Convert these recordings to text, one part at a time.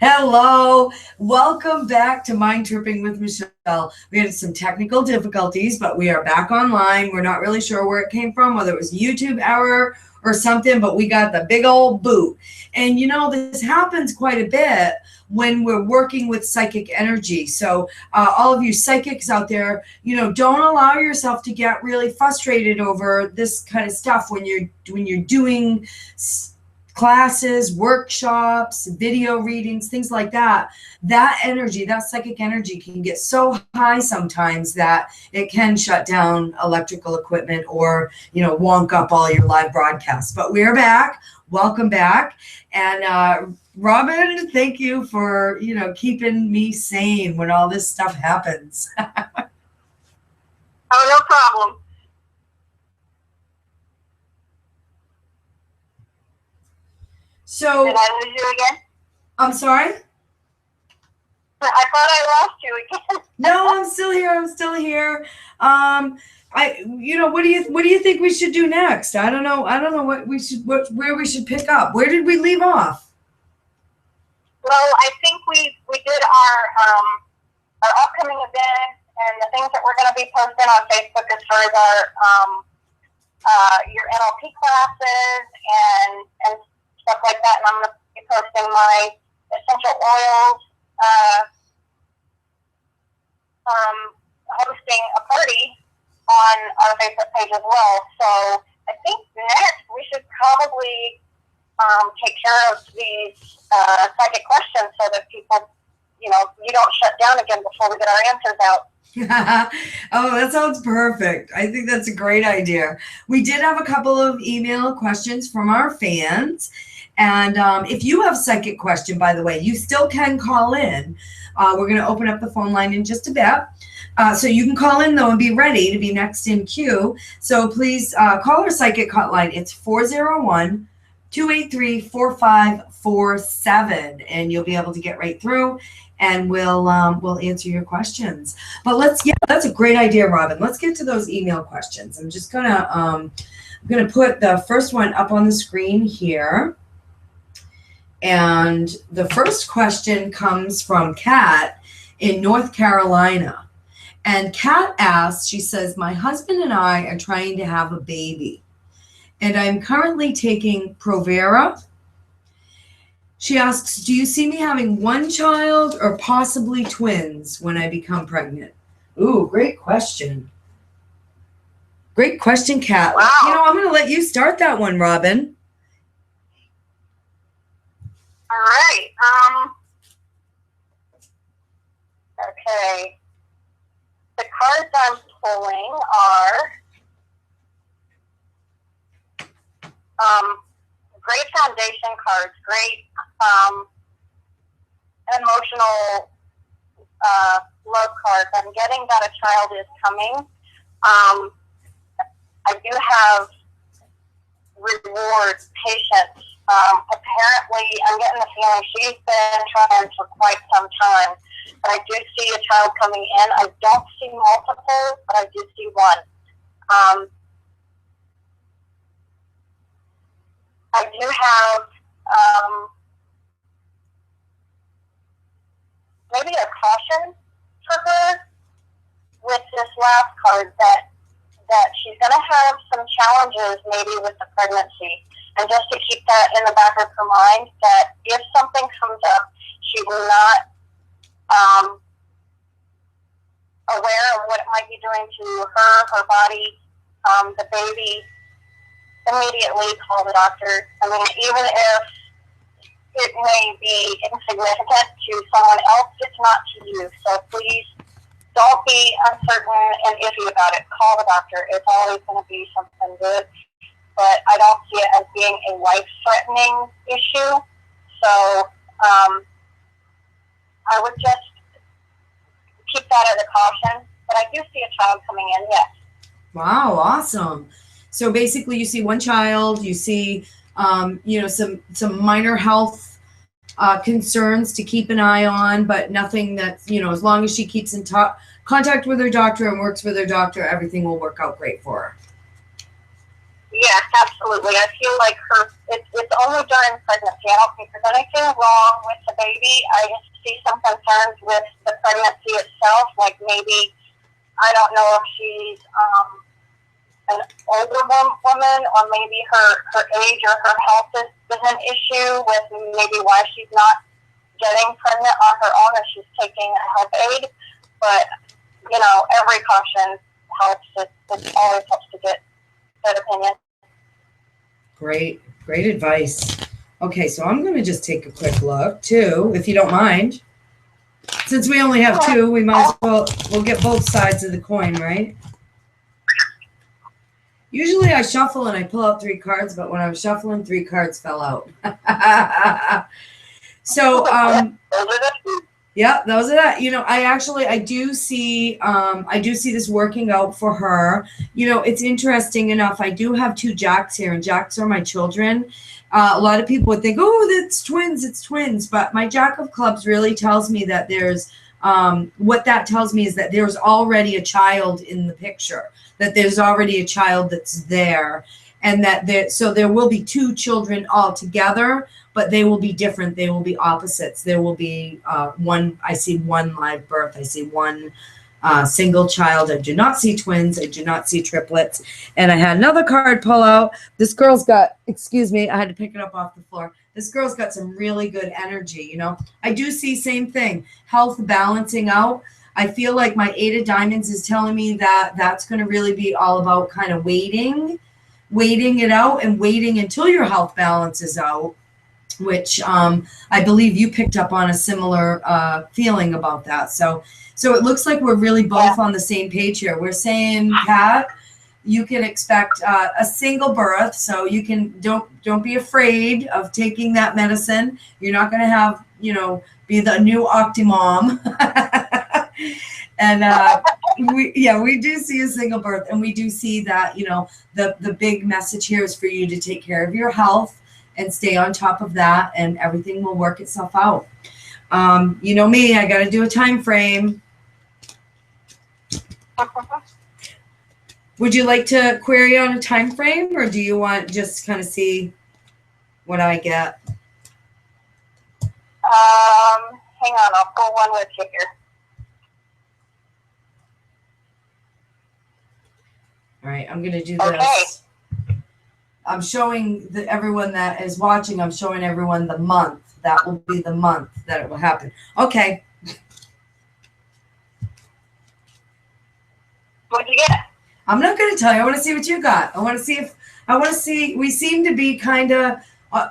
Hello, welcome back to Mind Tripping with Michelle. We had some technical difficulties, but we are back online. We're not really sure where it came from, whether it was a YouTube error or something, but we got the big old boot. And you know, this happens quite a bit when we're working with psychic energy. So all of you psychics out there, you know, don't allow yourself to get really frustrated over this kind of stuff when you're doing classes, workshops, video readings, things like that. That energy, that psychic energy can get so high sometimes that it can shut down electrical equipment or, you know, wonk up all your live broadcasts. But we're back. Welcome back. And Robin, thank you for, you know, keeping me sane when all this stuff happens. Oh, no problem. So, did I lose you again? I'm sorry? I thought I lost you again. No, I'm still here. What do you think we should do next? I don't know where we should pick up. Where did we leave off? Well, I think we did our upcoming event and the things that we're going to be posting on Facebook as far as your NLP classes and stuff like that. And I'm going to be posting my essential oils, hosting a party on our Facebook page as well. So I think next we should probably take care of these psychic questions so that people, you know, you don't shut down again before we get our answers out. Oh, that sounds perfect. I think that's a great idea. We did have a couple of email questions from our fans. And if you have a psychic question, by the way, you still can call in. We're going to open up the phone line in just a bit. So you can call in, though, and be ready to be next in queue. So please call our psychic hotline. It's 401-283-4547. And you'll be able to get right through. And we'll answer your questions. But that's a great idea, Robin. Let's get to those email questions. I'm just gonna put the first one up on the screen here. And the first question comes from Kat in North Carolina. And Kat asks, she says, my husband and I are trying to have a baby. And I'm currently taking Provera. She asks, do you see me having one child or possibly twins when I become pregnant? Ooh, great question. Great question, Kat. Wow. You know, I'm going to let you start that one, Robin. All right. Okay. The cards I'm pulling are great foundation cards, great emotional love cards. I'm getting that a child is coming. I do have reward, patience. Apparently, I'm getting the feeling she's been trying for quite some time. But I do see a child coming in. I don't see multiple, but I do see one. I do have maybe a caution for her with this last card that she's going to have some challenges maybe with the pregnancy. And just to keep that in the back of her mind, that if something comes up, she will not aware of what it might be doing to her body, the baby, immediately call the doctor. I mean, even if it may be insignificant to someone else, it's not to you. So please don't be uncertain and iffy about it. Call the doctor. It's always going to be something good. But I don't see it as being a life-threatening issue. So I would just keep that as a caution. But I do see a child coming in, yes. Wow, awesome. So basically you see one child, you see some minor health concerns to keep an eye on, but nothing that's, as long as she keeps in contact with her doctor and works with her doctor, everything will work out great for her. Yes, absolutely. I feel like it's only during pregnancy. I don't think there's anything wrong with the baby. I just see some concerns with the pregnancy itself. Like maybe, I don't know if she's an older woman, or maybe her age or her health is an issue with maybe why she's not getting pregnant on her own if she's taking a health aid. But, every caution helps. It always helps to get good opinion. Great advice. Okay, so I'm going to just take a quick look too, if you don't mind. Since we only have two, we might as well, we'll get both sides of the coin, right? Usually I shuffle and I pull out 3 cards, but when I was shuffling, 3 cards fell out. So, yeah, those are that. I do see this working out for her. It's interesting enough. I do have 2 jacks here, and jacks are my children. A lot of people would think, oh, it's twins. But my jack of clubs really tells me that what that tells me is that there's already a child in the picture, that there's already a child that's there, and that there will be 2 children all together, but they will be different. They will be opposites. There will be I see 1 live birth. I see 1 single child. I do not see twins. I do not see triplets. And I had another card pull out. This girl's got, excuse me, I had to pick it up off the floor. This girl's got some really good energy, I do see same thing, health balancing out. I feel like my 8 of diamonds is telling me that that's going to really be all about kind of waiting it out and waiting until your health balances out, which I believe you picked up on a similar feeling about that. So it looks like we're really both on the same page here. We're saying, Kat, you can expect a single birth, so you can don't be afraid of taking that medicine. You're not going to have be the new Octomom. And we do see a single birth, and we do see that the big message here is for you to take care of your health and stay on top of that, and everything will work itself out. Me, I got to do a time frame. Would you like to query on a time frame, or do you want just kind of see what I get? Hang on, I'll pull one with you here. All right, I'm going to do this. Okay. I'm showing everyone that is watching, I'm showing everyone the month. That will be the month that it will happen. Okay. What'd you get? I'm not going to tell you. I want to see what you got. I want to see, we seem to be kind of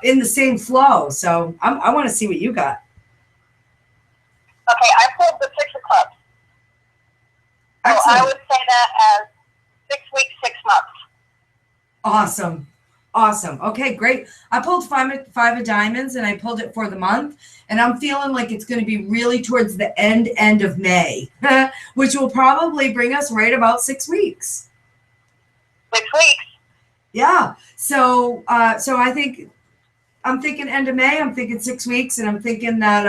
in the same flow. So I want to see what you got. Okay, I pulled the 6 of clubs. So I would say that as 6 weeks, 6 months. Awesome. Okay, great. I pulled five of diamonds, and I pulled it for the month, and I'm feeling like it's going to be really towards the end of May, which will probably bring us right about 6 weeks. 6 weeks. Yeah. So I think I'm thinking end of May. I'm thinking 6 weeks, and I'm thinking that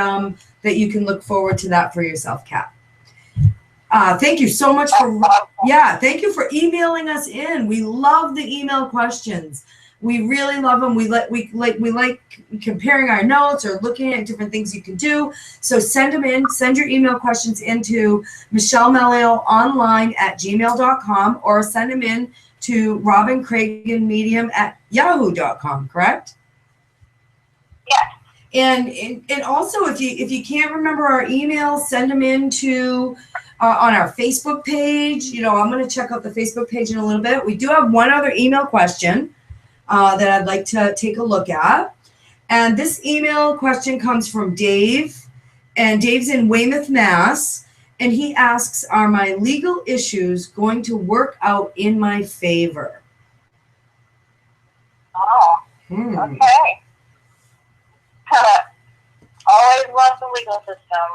that you can look forward to that for yourself, Kat. Thank you so much thank you for emailing us in. We love the email questions. We really love them. We like comparing our notes or looking at different things you can do. So send them in. Send your email questions into michellemelio@gmail.com, or send them in to robincragenmedium@yahoo.com. Correct? Yes. And also, if you can't remember our email, send them in to on our Facebook page. I'm going to check out the Facebook page in a little bit. We do have one other email question that I'd like to take a look at. And this email question comes from Dave. And Dave's in Weymouth, Mass. And he asks, are my legal issues going to work out in my favor? Oh, okay. Always love the legal system.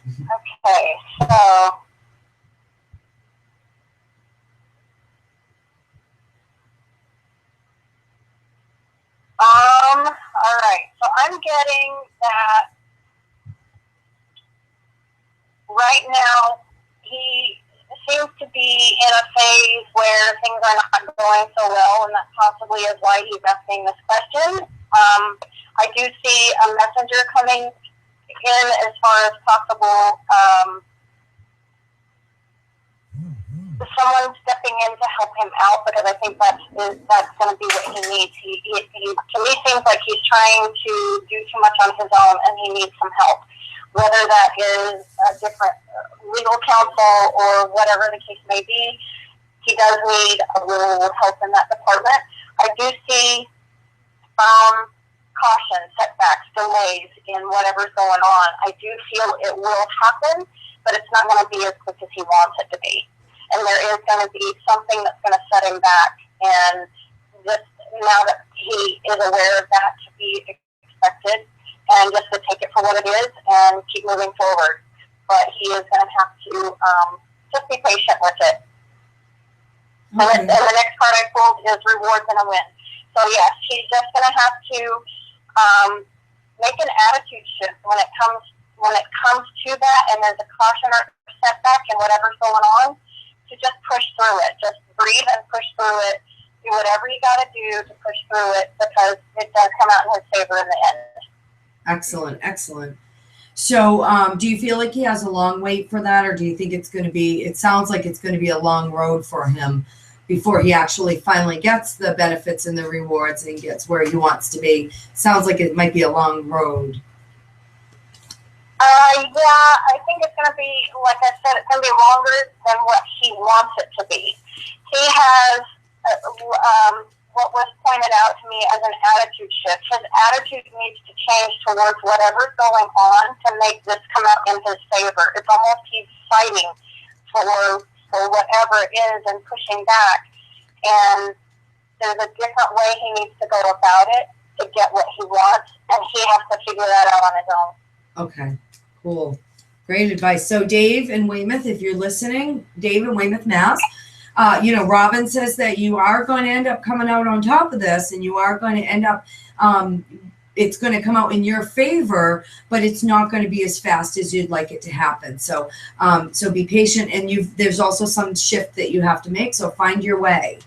Okay, so all right. So I'm getting that right now seems to be in a phase where things are not going so well, and that possibly is why he's asking this question. I do see a messenger coming in as far as possible. Someone stepping in to help him out, because I think that's going to be what he needs. He to me seems like he's trying to do too much on his own, and he needs some help. Whether that is a different legal counsel or whatever the case may be, he does need a little help in that department. I do see caution, setbacks, delays in whatever's going on. I do feel it will happen, but it's not going to be as quick as he wants it to be. And there is going to be something that's going to set him back. And just now that he is aware of that, to be expected, and just to take it for what it is and keep moving forward. But he is going to have to just be patient with it. Okay. And the next card I pulled is rewards and a win. So yes, he's just going to have to make an attitude shift when it comes to that, and there's a caution or setback and whatever's going on. To just push through it. Just breathe and push through it. Do whatever you got to do to push through it, because it does come out in his favor in the end. Excellent, excellent. So do you feel like he has a long wait for that, or do you think it's going to be, it sounds like it's going to be a long road for him before he actually finally gets the benefits and the rewards and gets where he wants to be? Sounds like it might be a long road. Yeah, I think it's going to be, like I said, it's going to be longer than what he wants it to be. He has what was pointed out to me as an attitude shift. His attitude needs to change towards whatever's going on to make this come out in his favor. It's almost he's fighting for whatever it is and pushing back. And there's a different way he needs to go about it to get what he wants, and he has to figure that out on his own. Okay, cool. Great advice. So Dave in Weymouth, if you're listening, Dave in Weymouth, Mass., Robin says that you are going to end up coming out on top of this, and you are going to end up, it's going to come out in your favor, but it's not going to be as fast as you'd like it to happen. So, so be patient, and there's also some shift that you have to make. So find your way.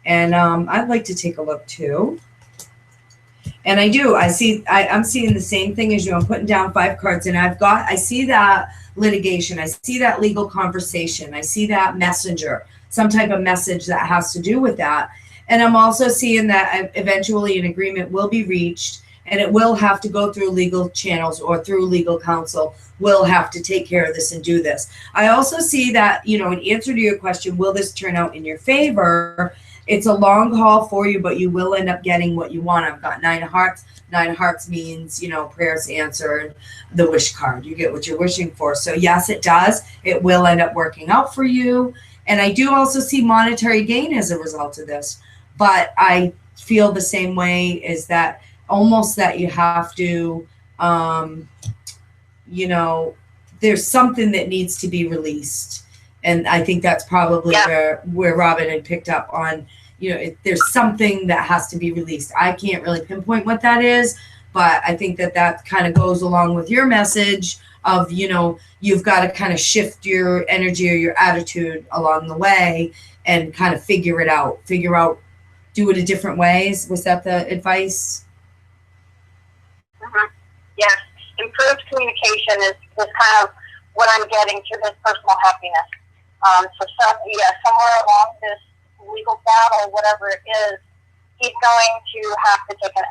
And I'd like to take a look too. And I'm seeing the same thing as you. I'm putting down 5 cards, and I see that litigation. I see that legal conversation. I see that messenger, some type of message that has to do with that. And I'm also seeing that eventually an agreement will be reached, and it will have to go through legal channels or through legal counsel. Will have to take care of this and do this. I also see that, in answer to your question, will this turn out in your favor? It's a long haul for you, but you will end up getting what you want. I've got 9 of hearts. 9 of hearts means, prayers answered, the wish card. You get what you're wishing for. So yes, it does. It will end up working out for you. And I do also see monetary gain as a result of this. But I feel the same way, is that almost that you have to, there's something that needs to be released. And I think that's probably where Robin had picked up on, there's something that has to be released. I can't really pinpoint what that is, but I think that kind of goes along with your message of, you've got to kind of shift your energy or your attitude along the way and kind of figure out, do it a different ways. Was that the advice? Mm-hmm. Yes. Improved communication is kind of what I'm getting to his personal happiness. Somewhere along this legal battle, whatever it is, he's going to have to take an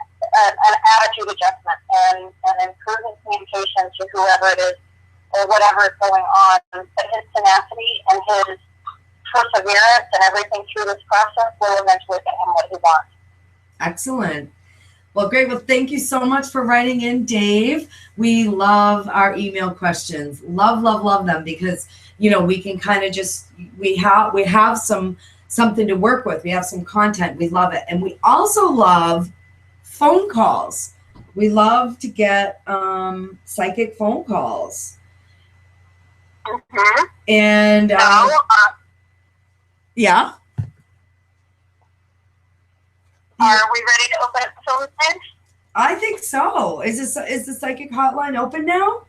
attitude adjustment and improve his communication to whoever it is or whatever is going on. But his tenacity and his perseverance and everything through this process will eventually get him what he wants. Excellent. Well, great. Well, thank you so much for writing in, Dave. We love our email questions. Love them, because we can kind of just, we have something to work with. We have some content. We love it. And we also love phone calls. We love to get psychic phone calls. Mm-hmm. And yeah. Are we ready to open up the phone lines? I think so. Is the psychic hotline open now?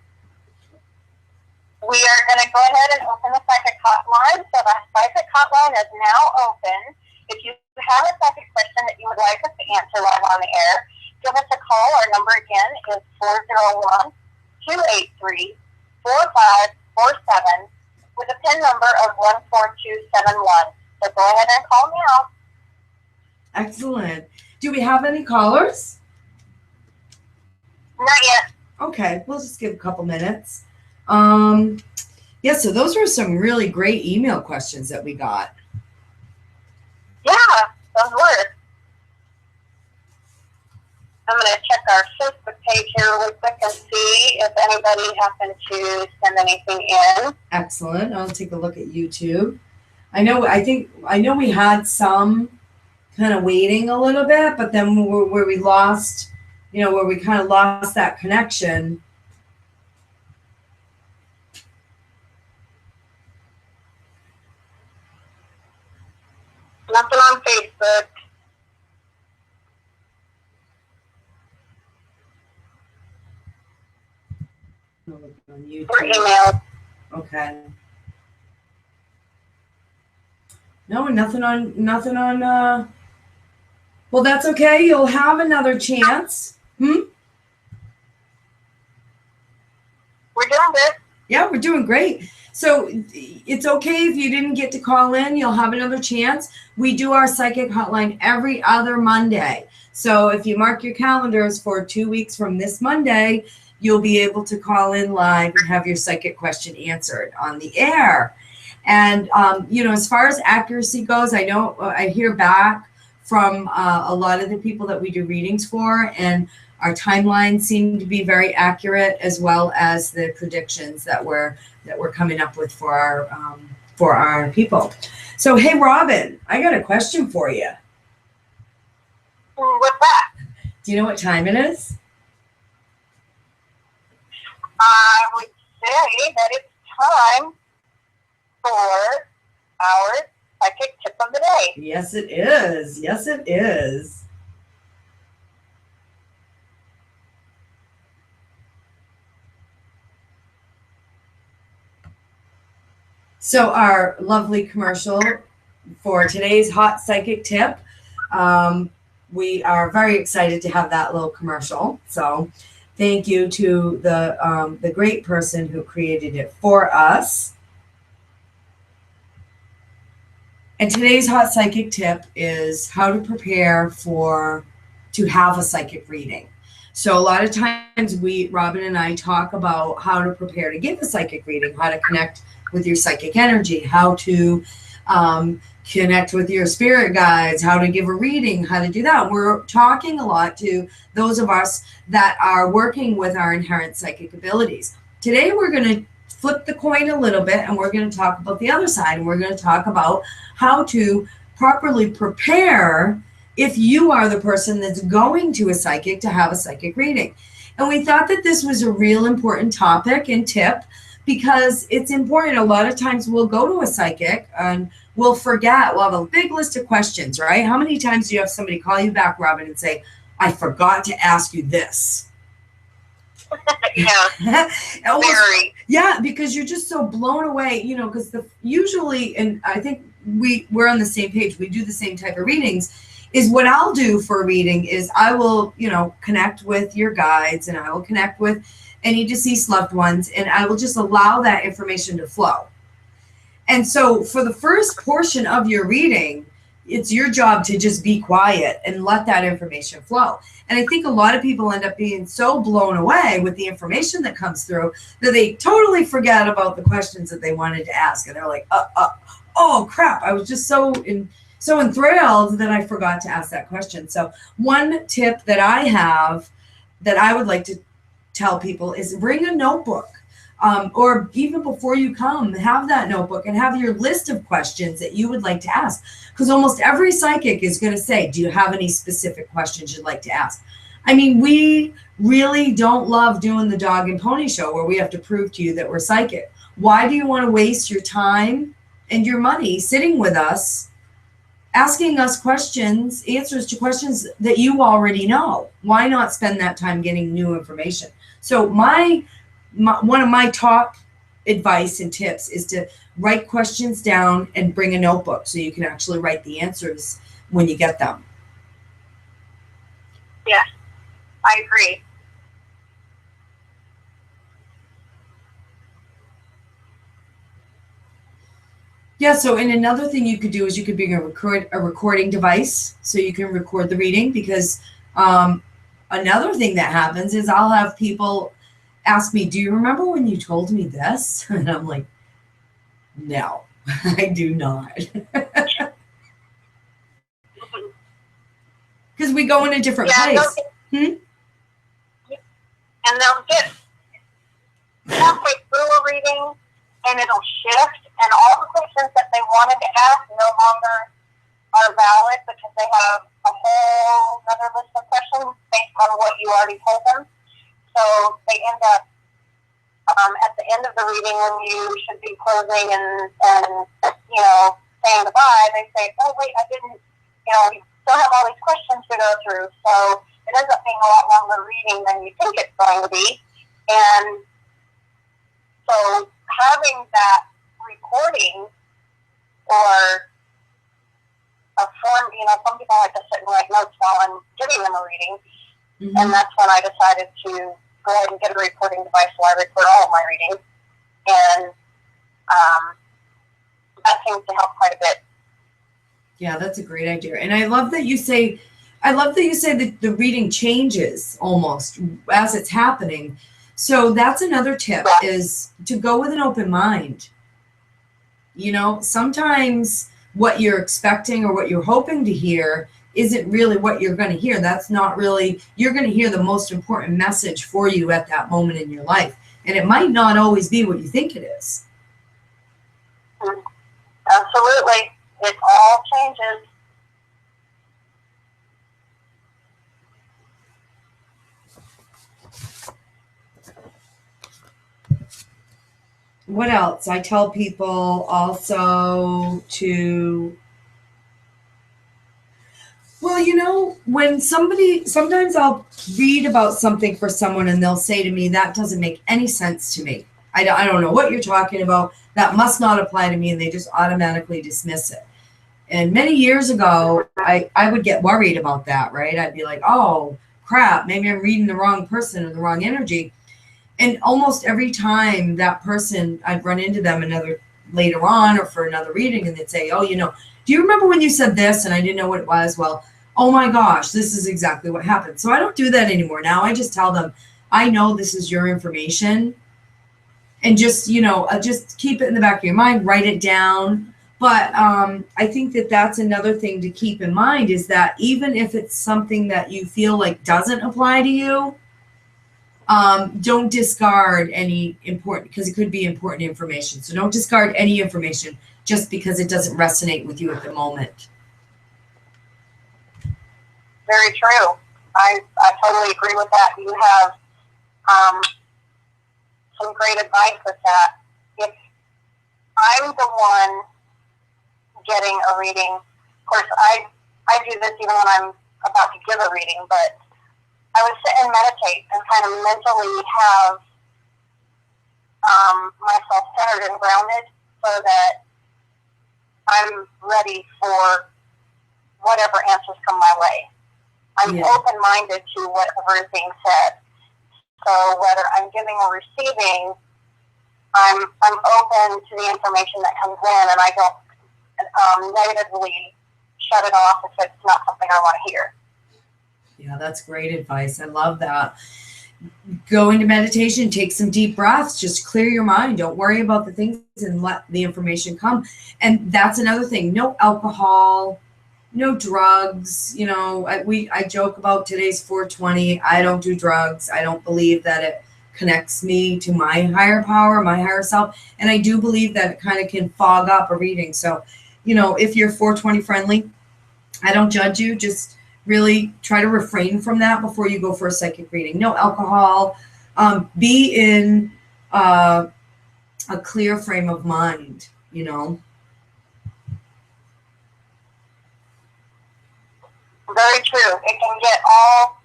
We are going to go ahead and open the psychic hotline. So the psychic hotline is now open. If you have a psychic question that you would like us to answer live on the air, give us a call. Our number again is 401-283-4547 with a PIN number of 14271. So go ahead and call now. Excellent. Do we have any callers? Not yet. Okay, we'll just give a couple minutes. Yeah, so those were some really great email questions that we got. Yeah, those were. I'm going to check our Facebook page here really quick and see if anybody happened to send anything in. Excellent. I'll take a look at YouTube. I know we had some kind of waiting a little bit, but then where we lost, where we kind of lost that connection. Nothing on Facebook. I'll look on YouTube. Or email. Okay. No, nothing on, well, that's okay. You'll have another chance. We're doing good. Yeah, we're doing great. So it's okay if you didn't get to call in. You'll have another chance. We do our psychic hotline every other Monday. So if you mark your calendars for 2 weeks from this Monday, you'll be able to call in live and have your psychic question answered on the air. And, as far as accuracy goes, I know I hear back from a lot of the people that we do readings for, and our timelines seem to be very accurate, as well as the predictions that we're coming up with for our people. So, hey, Robin, I got a question for you. What's that? Do you know what time it is? I would say that it's time for our psychic tip of the day. Yes, it is. Yes, it is. So our lovely commercial for today's hot psychic tip, we are very excited to have that little commercial. So thank you to the great person who created it for us. And today's hot psychic tip is how to prepare to have a psychic reading. So a lot of times Robin and I talk about how to prepare to give a psychic reading, how to connect with your psychic energy, how to connect with your spirit guides, how to give a reading, how to do that. We're talking a lot to those of us that are working with our inherent psychic abilities. Today, we're going to flip the coin a little bit, and we're going to talk about the other side, and we're going to talk about how to properly prepare if you are the person that's going to a psychic to have a psychic reading. And we thought that this was a real important topic and tip, because it's important. A lot of times we'll go to a psychic and we'll forget. We'll have a big list of questions, right? How many times do you have somebody call you back, Robin, and say, I forgot to ask you this? Yeah. Very. Yeah, because you're just so blown away, because usually, and I think we're on the same page, we do the same type of readings, is what I'll do for a reading is I will, connect with your guides, and I will connect with any deceased loved ones, and I will just allow that information to flow. And so for the first portion of your reading, it's your job to just be quiet and let that information flow. And I think a lot of people end up being so blown away with the information that comes through that they totally forget about the questions that they wanted to ask. And they're like, oh crap, I was just so enthralled that I forgot to ask that question. So one tip that I have that I would like to tell people is bring a notebook. Or even before you come, have that notebook and have your list of questions that you would like to ask. Because almost every psychic is going to say, do you have any specific questions you'd like to ask? I mean, we really don't love doing the dog and pony show where we have to prove to you that we're psychic. Why do you want to waste your time and your money sitting with us, asking us questions, answers to questions that you already know? Why not spend that time getting new information? So one of my top advice and tips is to write questions down and bring a notebook so you can actually write the answers when you get them. Yes, I agree. Yeah, so and another thing you could do is you could bring a recording device so you can record the reading, because another thing that happens is I'll have people ask me, "Do you remember when you told me this?" And I'm like, "No, I do not." Because we go in a different place. And they'll get halfway through a reading and it'll shift, and all the questions that they wanted to ask no longer are valid because they have a whole other list of questions based on what you already told them. So they end up at the end of the reading, when you should be closing and saying goodbye, they say, "Oh wait, I didn't. We still have all these questions to go through." So it ends up being a lot longer reading than you think it's going to be, and so having that recording or a form, some people like to sit and write notes while I'm giving them a reading, and that's when I decided to go ahead and get a recording device so I record all of my readings, and that seems to help quite a bit. Yeah, that's a great idea. And I love that you say that the reading changes almost as it's happening. So that's another tip, is to go with an open mind. Sometimes what you're expecting or what you're hoping to hear isn't really what you're going to hear. That's not really, you're going to hear the most important message for you at that moment in your life. And it might not always be what you think it is. Absolutely. It all changes. What else? I tell people also to, when sometimes I'll read about something for someone and they'll say to me, "That doesn't make any sense to me. I don't know what you're talking about. That must not apply to me," and they just automatically dismiss it. And many years ago, I would get worried about that, right? I'd be like, "Oh, crap, maybe I'm reading the wrong person or the wrong energy." And almost every time that person, I'd run into them later on or for another reading, and they'd say, "Oh, do you remember when you said this?" And I didn't know what it was. Well, oh my gosh, this is exactly what happened. So I don't do that anymore. Now I just tell them, "I know this is your information." And just, just keep it in the back of your mind, write it down. But I think that that's another thing to keep in mind, is that even if it's something that you feel like doesn't apply to you, don't discard any important, because it could be important information. So don't discard any information just because it doesn't resonate with you at the moment. Very true. I totally agree with that. You have some great advice with that. If I'm the one getting a reading, of course, I do this even when I'm about to give a reading, but I would sit and meditate and kind of mentally have myself centered and grounded so that I'm ready for whatever answers come my way. I'm open-minded to whatever is being said. So whether I'm giving or receiving, I'm open to the information that comes in, and I don't negatively shut it off if it's not something I want to hear. Yeah, that's great advice. I love that. Go into meditation, take some deep breaths, just clear your mind. Don't worry about the things and let the information come. And that's another thing. No alcohol, no drugs. I joke about today's 420. I don't do drugs. I don't believe that it connects me to my higher power, my higher self. And I do believe that it kind of can fog up a reading. So, if you're 420 friendly, I don't judge you. Just really try to refrain from that before you go for a psychic reading. No alcohol. Be in a clear frame of mind, Very true. It can get all,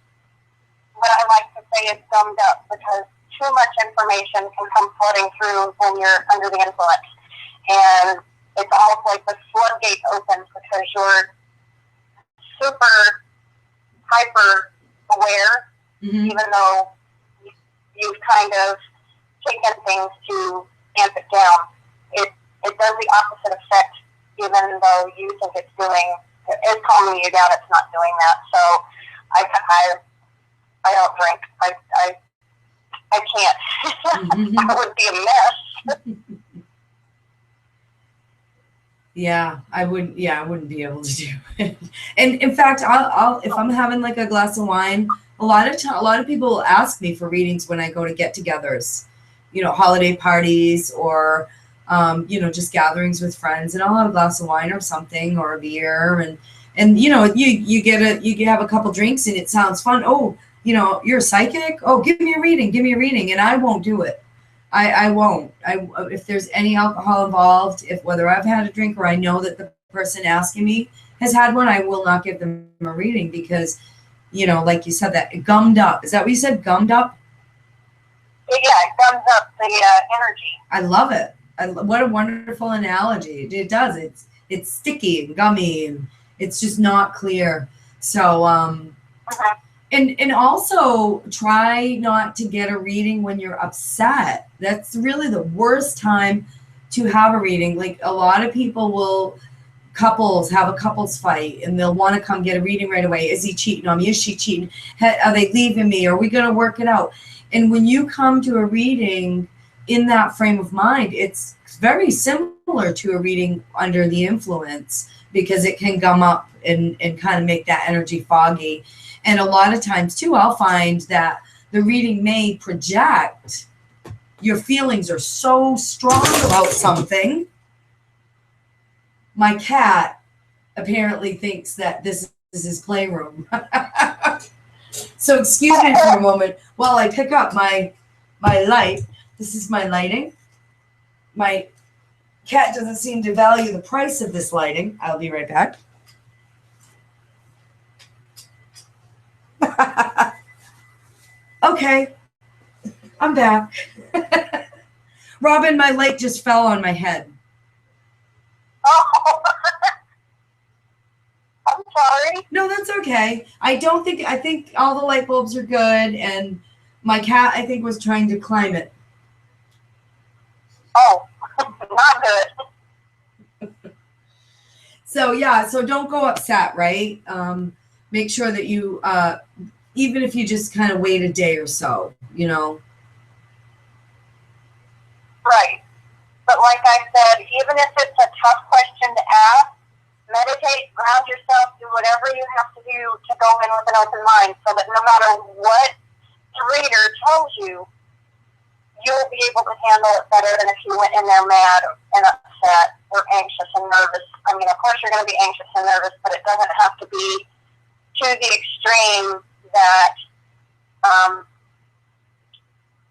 what I like to say, is gummed up, because too much information can come flooding through when you're under the influence. And it's almost like the floodgate opens because you're super hyper aware, even though you've kind of taken things to amp it down. It does the opposite effect, even though you think it's calming you down. It's not doing that. So I don't drink. I can't. I would be a mess. Yeah, I wouldn't be able to do it. And in fact, I'll if I'm having like a glass of wine, a lot of people will ask me for readings when I go to get-togethers, holiday parties or just gatherings with friends, and I'll have a glass of wine or something or a beer, and you have a couple drinks and it sounds fun. Oh, you're a psychic. Oh, give me a reading, and I won't do it. I won't. If there's any alcohol involved, whether I've had a drink or I know that the person asking me has had one, I will not give them a reading because, like you said, that gummed up. Is that what you said? Gummed up? Yeah, it gums up the energy. I love it. What a wonderful analogy. It does. It's sticky and gummy and it's just not clear. So, And also try not to get a reading when you're upset. That's really the worst time to have a reading. Like a lot of people couples have a couples fight and they'll want to come get a reading right away. Is he cheating on me? Is she cheating? Are they leaving me? Are we going to work it out? And when you come to a reading in that frame of mind, it's very similar to a reading under the influence because it can gum up and kind of make that energy foggy. And a lot of times, too, I'll find that the reading may project your feelings are so strong about something. My cat apparently thinks that this is his playroom. So excuse me for a moment while I pick up my light. This is my lighting. My cat doesn't seem to value the price of this lighting. I'll be right back. Okay, I'm back. Robin, my light just fell on my head. Oh, I'm sorry. No, that's okay. I think all the light bulbs are good, and my cat, I think, was trying to climb it. Oh, not good. So don't go upset, right? Make sure that you, even if you just kind of wait a day or so, Right. But like I said, even if it's a tough question to ask, meditate, ground yourself, do whatever you have to do to go in with an open mind so that no matter what the reader tells you, you'll be able to handle it better than if you went in there mad and upset or anxious and nervous. I mean, of course you're going to be anxious and nervous, but it doesn't have to be to the extreme that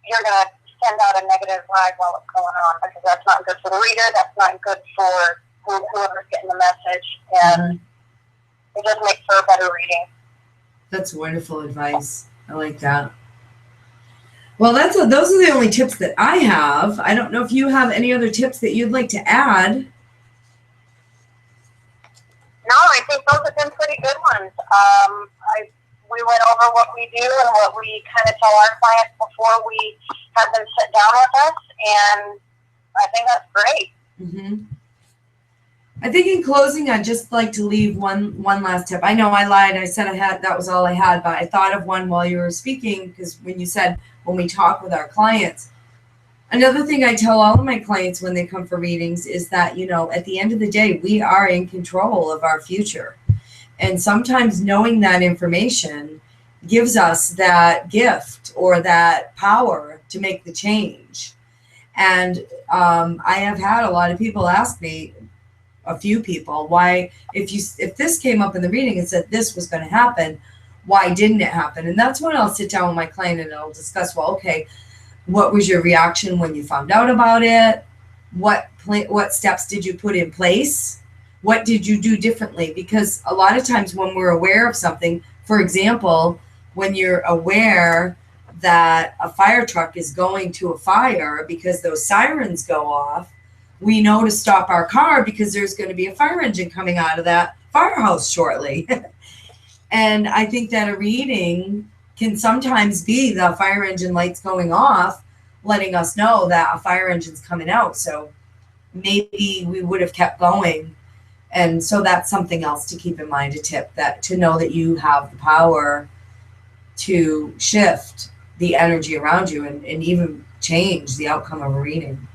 you're going to send out a negative vibe while it's going on, because that's not good for the reader, that's not good for whoever's getting the message, and it just makes for a better reading. That's wonderful advice. I like that. Well, those are the only tips that I have. I don't know if you have any other tips that you'd like to add. No, I think those have been pretty good ones. We went over what we do and what we kind of tell our clients before we have them sit down with us, and I think that's great. Mm-hmm. I think in closing, I'd just like to leave one last tip. I know I lied. I said that was all I had, but I thought of one while you were speaking, because when you said when we talk with our clients, another thing I tell all of my clients when they come for readings is that, at the end of the day, we are in control of our future. And sometimes knowing that information gives us that gift or that power to make the change. And I have had a lot of people ask me, a few people, why, if this came up in the reading and said this was going to happen, why didn't it happen? And that's when I'll sit down with my client and I'll discuss, well, okay, what was your reaction when you found out about it? What steps did you put in place? What did you do differently? Because a lot of times when we're aware of something, for example, when you're aware that a fire truck is going to a fire because those sirens go off, we know to stop our car because there's going to be a fire engine coming out of that firehouse shortly. And I think that a reading can sometimes be the fire engine lights going off, letting us know that a fire engine's coming out. So maybe we would have kept going. And so that's something else to keep in mind, a tip, that to know that you have the power to shift the energy around you and even change the outcome of a reading.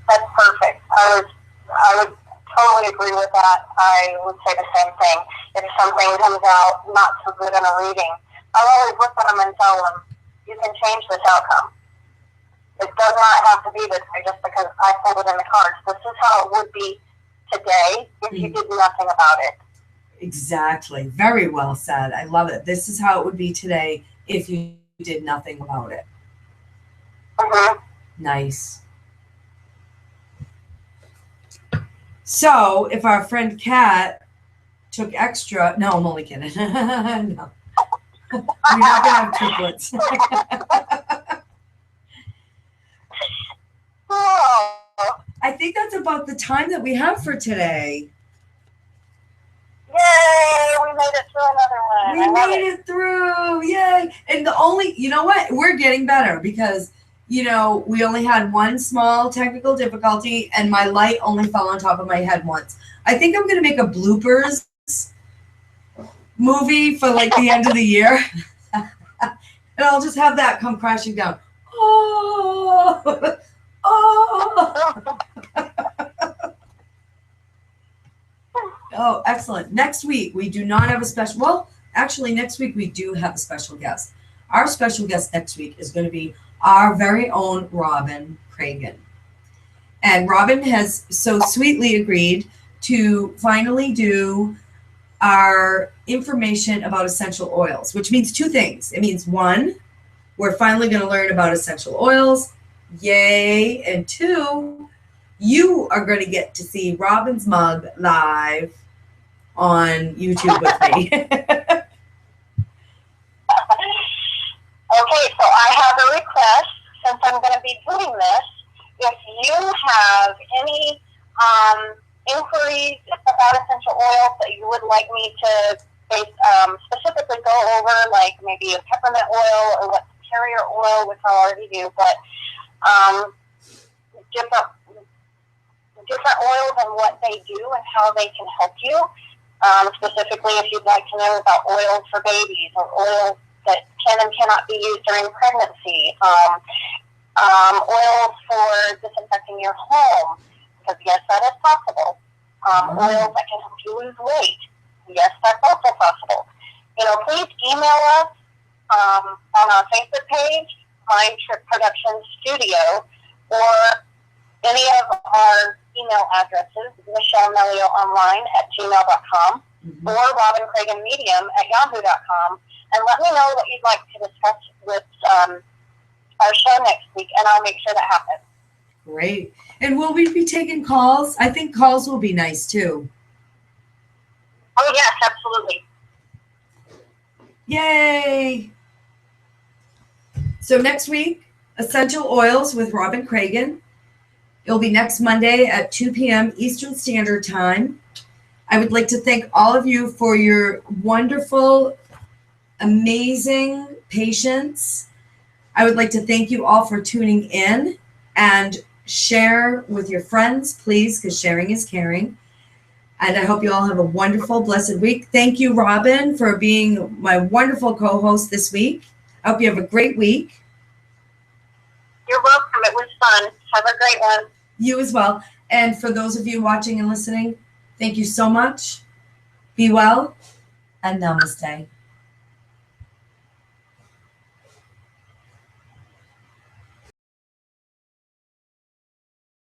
That's perfect. I would totally agree with that. I would say the same thing. If something comes out not so good in a reading, I'll always look at them and tell them, you can change this outcome. It does not have to be this way just because I pulled it in the cards. This is how it would be today if you did nothing about it. Exactly. Very well said. I love it. This is how it would be today if you did nothing about it. Mm-hmm. Nice. So if our friend Kat took extra, no, I'm only kidding. No. We're not going to have triplets. I think that's about the time that we have for today. Yay! We made it through another one. We made it through. Yay. And the only, you know what? We're getting better because, you know, we only had one small technical difficulty and my light only fell on top of my head once. I think I'm going to make a bloopers movie for like the end of the year. And I'll just have that come crashing down. Oh, oh. Oh, excellent. Next week, we do not have a special, well, actually next week we do have a special guest. Our special guest next week is going to be our very own Robin Cragen. And Robin has so sweetly agreed to finally do our information about essential oils, which means two things. It means one, we're finally going to learn about essential oils. Yay. And two, you are going to get to see Robin's mug live on YouTube with me. Okay, so I have a request since I'm going to be doing this. If you have any inquiries about essential oils that you would like me to specifically go over, like maybe a peppermint oil or what's carrier oil, which I already do, but different oils and what they do and how they can help you. Specifically, if you'd like to know about oils for babies or oils that can and cannot be used during pregnancy, oils for disinfecting your home, because yes, that is possible. Oils that can help you lose weight, yes, that's also possible. You know, please email us on our Facebook page, Mind Trip Production Studio, or any of our email addresses, michellemellioonline@gmail.com or robinkragenmedium@yahoo.com, and let me know what you'd like to discuss with our show next week, and I'll make sure that happens. Great. And will we be taking calls? I think calls will be nice too. Oh, yes, absolutely. Yay. So next week, Essential Oils with Robin Cragen. It'll be next Monday at 2 p.m. Eastern Standard Time. I would like to thank all of you for your wonderful, amazing patience. I would like to thank you all for tuning in, and share with your friends, please, because sharing is caring. And I hope you all have a wonderful, blessed week. Thank you, Robin, for being my wonderful co-host this week. I hope you have a great week. You're welcome. It was fun. Have a great one. You as well. And for those of you watching and listening, thank you so much. Be well, and namaste.